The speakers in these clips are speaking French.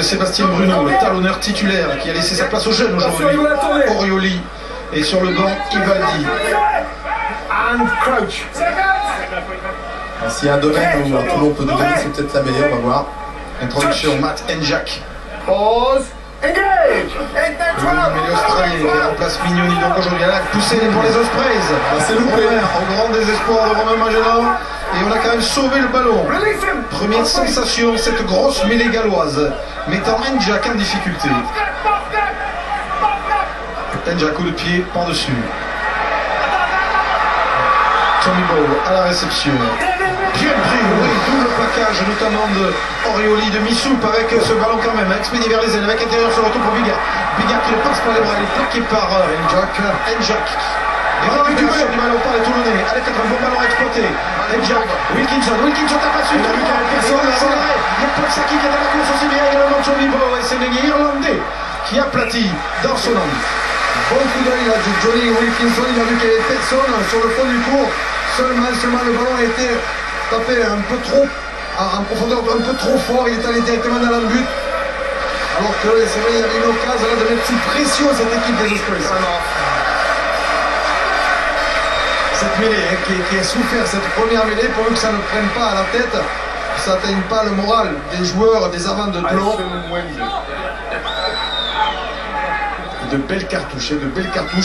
de Sébastien Bruno, le talonneur titulaire qui a laissé sa place aux jeunes aujourd'hui. Orioli et sur le banc Ivaldi. S'il y a un domaine où tout le monde peut dominer, c'est peut-être la meilleure, on va voir. Introduction, Matt Njak. Pause. Engage. Le Australien qui remplace Mignoni. Donc aujourd'hui, elle a poussé pour les Ospreys. C'est loupé. Au grand désespoir de Romain Magellan. Et on a quand même sauvé le ballon. Première sensation, cette grosse mêlée galloise, mettant Njak en difficulté. Njak, coup de pied par-dessus. Tommy Bow à la réception. Bien pris, oui, double plaquage, notamment de Orioli, de Missou, avec ce ballon quand même, expédié vers les ailes, avec intérieur sur le retour pour Bigard. Bigard qui ne passe pas les bras, il est plaqué par Njak. Et récupération du ballon par les Toulonnais. Allez, peut-être un bon ballon à exploiter. Njak, Wilkinson tape à suite, il y a personne, il y a Paul Saki qui est dans la course aussi, bien également Tommy Bow, et c'est l'Irlandais qui aplatit dans son angle. Bon coup d'œil là de Johnny Wilkinson, il a vu qu'il n'y avait personne sur le fond du cours. Seulement le ballon a été tapé un peu trop, en profondeur un peu trop fort, il est allé directement dans le but. Alors que c'est vrai, il y avait une occasion là, de mettre sous pression cette équipe des Ospreys. Cette mêlée qui a souffert, cette première mêlée, pour que ça ne prenne pas à la tête, que ça n'atteigne pas le moral des joueurs, des avants de Toulon. De belles cartouches,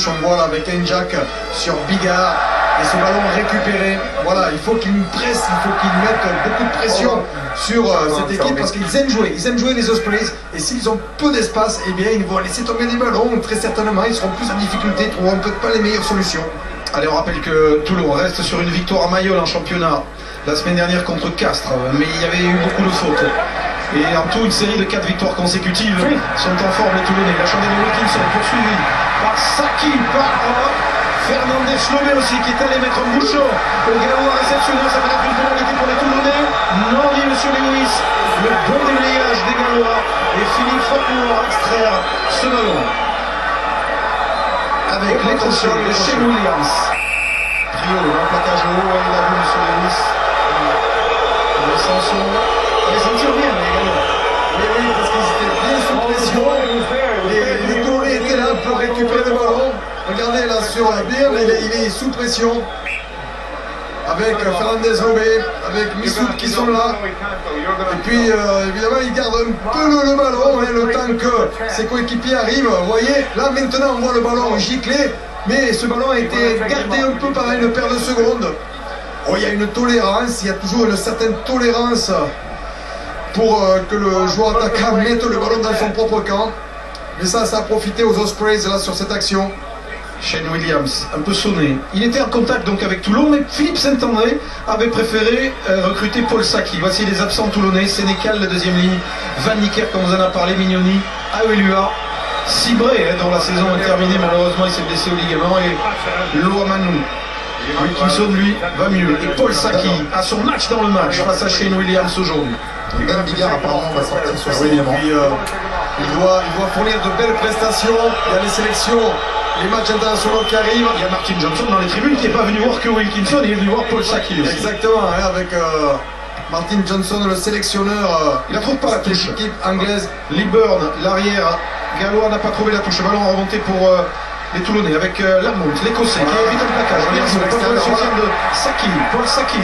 on voit là avec Njak sur Bigard et ce ballon récupéré. Voilà, il faut qu'ils pressent, il faut qu'ils mettent beaucoup de pression sur cette équipe parce qu'ils aiment jouer les Ospreys et s'ils ont peu d'espace, eh bien ils vont laisser tomber des ballons, très certainement ils seront plus en difficulté, ils trouveront peut-être pas les meilleures solutions. Allez, on rappelle que Toulon reste sur une victoire à Mayol en championnat la semaine dernière contre Castres, mais il y avait eu beaucoup de fautes. Et en tout, une série de 4 victoires consécutives sont en forme les Toulonnais. La chandelle de Wilkinson poursuivie par Saki, par Fernandez Lobé aussi, qui est allé mettre un bouchon au galop réceptionneur. Ça va être une pénalité pour les Toulonnais. Non, dit M. Lewis. Le bon délayage des Gallois. Et Philippe Fatmour à extraire ce ballon. Avec les conseils de Shane Williams. Trio, un plaquage haut, il a vu M. Lewis. Le Sanson. Ils s'en tirent bien, les Gallois. Oui, parce qu'ils étaient bien sous pression. Les Toulonnais étaient là pour récupérer le ballon. Regardez là sur la bière, il est sous pression. Avec Fernandez Lobé, avec Missoud qui sont là. Et puis évidemment il garde un peu le ballon, hein, le temps que ses coéquipiers arrivent. Vous voyez, là maintenant on voit le ballon gicler, mais ce ballon a été gardé un peu par une paire de secondes. Oh, il y a une tolérance, il y a toujours une certaine tolérance pour que le joueur attaquant mette le ballon dans son propre camp. Mais ça a profité aux Ospreys là sur cette action. Shane Williams, un peu sonné. Il était en contact donc avec Toulon, mais Philippe Saint-André avait préféré recruter Paul Saki. Voici les absents toulonnais. Sénécal, la deuxième ligne. Van Nicker, comme on en a parlé, Mignoni, Aoelua, Cibré, dont la saison est terminée. Malheureusement, il s'est blessé au ligament. Et Loamanou. Wilkinson, lui, va mieux. Et Paul Saki a son match dans le match face à Shane Williams aujourd'hui. Dan Bigard apparemment va sortir sur ses éléments. Il doit fournir de belles prestations. Il y a les sélections, les matchs internationaux qui arrivent. Il y a Martin Johnson dans les tribunes qui n'est pas venu voir que Wilkinson, il est venu voir Paul Saki aussi. Exactement, hein, avec Martin Johnson, le sélectionneur. Il a trouvé pas la touche. L'équipe anglaise. Liburn, l'arrière gallois n'a pas trouvé la touche. Le ballon a remonté pour les Toulonnais avec Lamont, l'Écossais, qui évite un plaquage. Regarde sur le soutien de Saki, Paul Saki.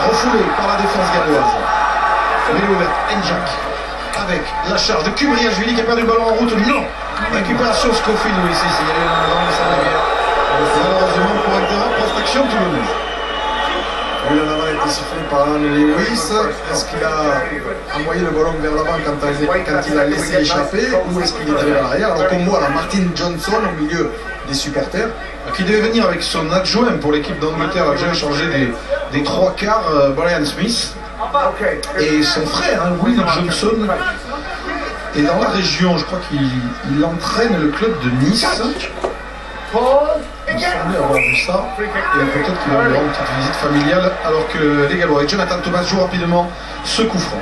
Refoulé par la défense galloise. Mêlée ouverte, Njak. Avec la charge de Kubriashvili qui a perdu le ballon en route. Non. Récupération Scofield, oui, c'est ici. Il y a eu un ballon de sa malheureusement pour Altera, protection toulonnaise. Oui, la balle a été sifflée par Alan Lewis. Est-ce qu'il a envoyé le ballon vers l'avant quand il a laissé échapper ou est-ce qu'il est allé vers l'arrière? Alors qu'on voit là, Martin Johnson au milieu des supporters. Qui devait venir avec son adjoint pour l'équipe d'Angleterre, l'adjoint changé des trois quarts, Brian Smith. Et son frère, hein, Will Johnson, est dans la région. Je crois qu'il entraîne le club de Nice. Il semblait avoir vu ça. Et peut-être qu'il va lui rendre une petite visite familiale. Alors que les Gallois et Jonathan Thomas jouent rapidement ce coup franc.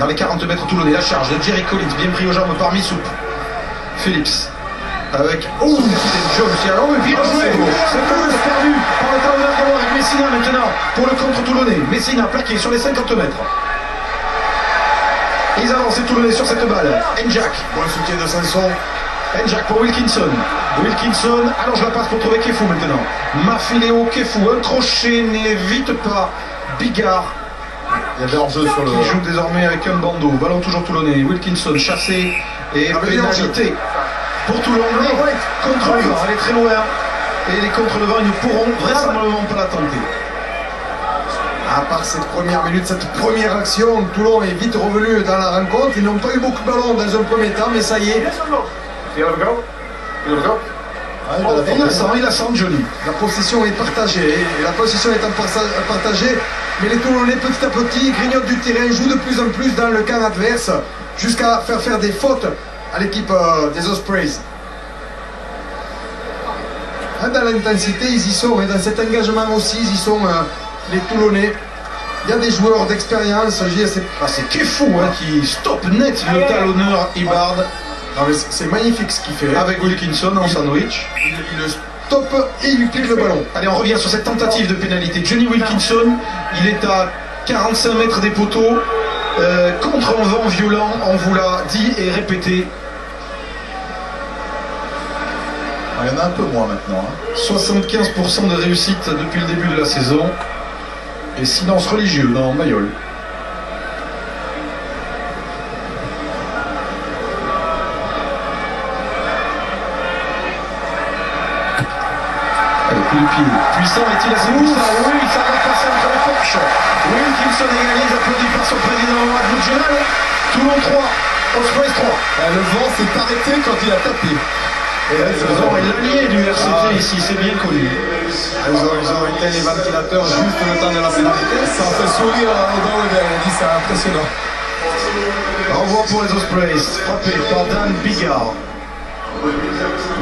Dans les 40 mètres toulonnais, la charge de Jerry Collins, bien pris aux jambes par Missoup. Phillips. Avec Jones, alors bien joué, c'est perdu par le talonneur gallois avec Messina maintenant pour le contre toulonnais. Messina plaqué sur les 50 mètres. Et ils avancent les Toulonnais sur cette balle. Njak. Bon soutien de Sanson. Njak pour Wilkinson. Wilkinson, alors je la passe pour trouver Kefou maintenant. Mafiléo Kefou, un crochet, n'évite pas. Bigard. Il y avait hors-jeu sur le. Qui joue désormais avec un bandeau. Ballon toujours toulonnais. Wilkinson chassé et pénalité pour Toulon. Contre le vent, elle est très loin. Et les contre le vent, ils ne pourront vraisemblablement pas la tenter. À part cette première minute, cette première action, Toulon est vite revenu dans la rencontre. Ils n'ont pas eu beaucoup de ballons dans un premier temps, mais ça y est. Ah, Il a sent Johnny. La possession est partagée. Et la possession étant partagée, mais les Toulonnais petit à petit grignotent du terrain, jouent de plus en plus dans le camp adverse, jusqu'à faire des fautes à l'équipe des Ospreys. Dans l'intensité, ils y sont, et dans cet engagement aussi, ils y sont, les Toulonnais. Il y a des joueurs d'expérience. C'est Kefou qui stoppe net le talonneur Ibard. C'est magnifique ce qu'il fait. Avec Wilkinson en sandwich. Il le stoppe et il lui pique le ballon. Allez, on revient sur cette tentative de pénalité. Johnny Wilkinson, il est à 45 mètres des poteaux. Contre un vent violent, on vous l'a dit et répété. Il y en a un peu moins maintenant. 75% de réussite depuis le début de la saison. Et silence religieux dans Mayol. Allez, coup de pied. Puissant est-il assez puissant? Oui, ça va passer entre les poches. Wilkinson égalise, applaudi par son président Mahmoud Jelal. Toulon 3, Ospreys 3. Le vent s'est arrêté quand il a tapé. Et le vent est l'allié du RCT ici, c'est bien connu. Ils ont éteint les ventilateurs juste le temps de la pénalité. Ça fait sourire au dos, on dit c'est impressionnant. Au revoir pour les Ospreys, frappé par Dan Bigard.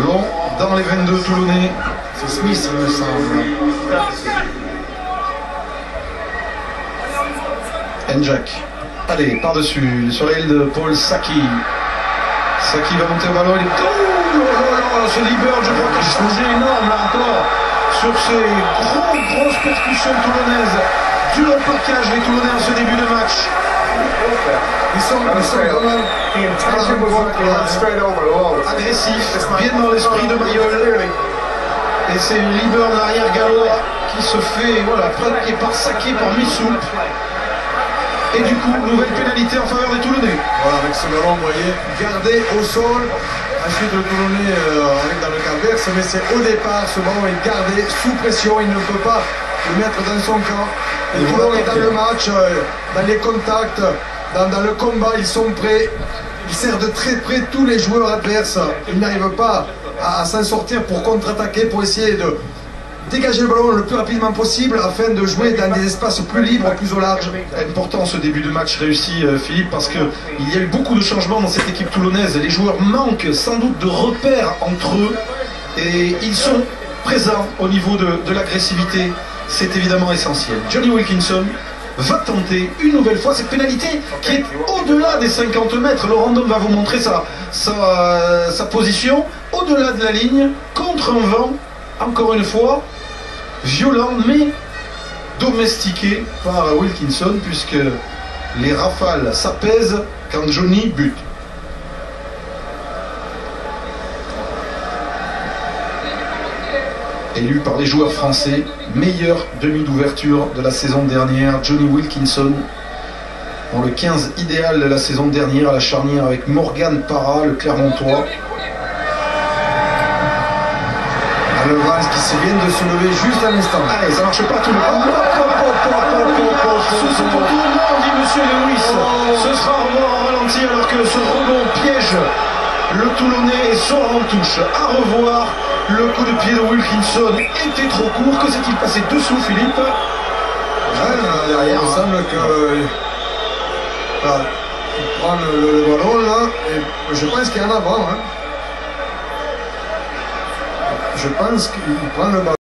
Long dans les 22 Toulonnais. C'est Smith, il me semble. Njak. Allez, par-dessus, sur l'aile de Paul Saki. Saki va monter au ballon, il est... Oh, ce Libert, je crois qu'il a changé énorme là encore. Sur ces grosses percussions toulonnaises. Dur plaquage les Toulonnais en ce début de match. Ils sont quand même agressifs, bien dans l'esprit de Mayol. Et c'est Lieber, l'arrière gallois, qui se fait plaquer par Saké, par Missoul. Et du coup, nouvelle pénalité en faveur des Toulonnais. Voilà, avec ce ballon, vous voyez, gardé au sol. Ensuite, le Toulonnais arrive dans le camp adverse, mais c'est au départ, ce ballon est gardé sous pression. Il ne peut pas le mettre dans son camp. Et Toulon est dans le match, dans les contacts, dans le combat, ils sont prêts. Ils serrent de très près tous les joueurs adverses. Ils n'arrivent pas à s'en sortir pour contre-attaquer, pour essayer de dégager le ballon le plus rapidement possible afin de jouer dans des espaces plus libres, plus au large. Important ce début de match réussi, Philippe, parce qu'il y a eu beaucoup de changements dans cette équipe toulonnaise. Les joueurs manquent sans doute de repères entre eux et ils sont présents au niveau de l'agressivité. C'est évidemment essentiel. Johnny Wilkinson va tenter une nouvelle fois cette pénalité qui est au-delà des 50 mètres. Le random va vous montrer sa position au-delà de la ligne, contre un vent, encore une fois, violent mais domestiqué par Wilkinson, puisque les rafales s'apaisent quand Johnny bute. Élu par les joueurs français, meilleur demi d'ouverture de la saison dernière, Johnny Wilkinson, dans le 15 idéal de la saison dernière à la charnière avec Morgan Parra, le Clermontois. Le Vance qui vient de se lever juste à l'instant. Allez, ça marche pas tout le monde. Sous ce poteau, non, dit Monsieur Lewis. Ce sera en ralenti alors que ce rebond piège le Toulonnais et sort en touche. À revoir. Le coup de pied de Wilkinson était trop court. Que s'est-il passé dessous, Philippe? Derrière, il me semble que... Voilà. Il prend le ballon là, et je pense qu'il y en a avant. Je pense qu'il prend le ballon.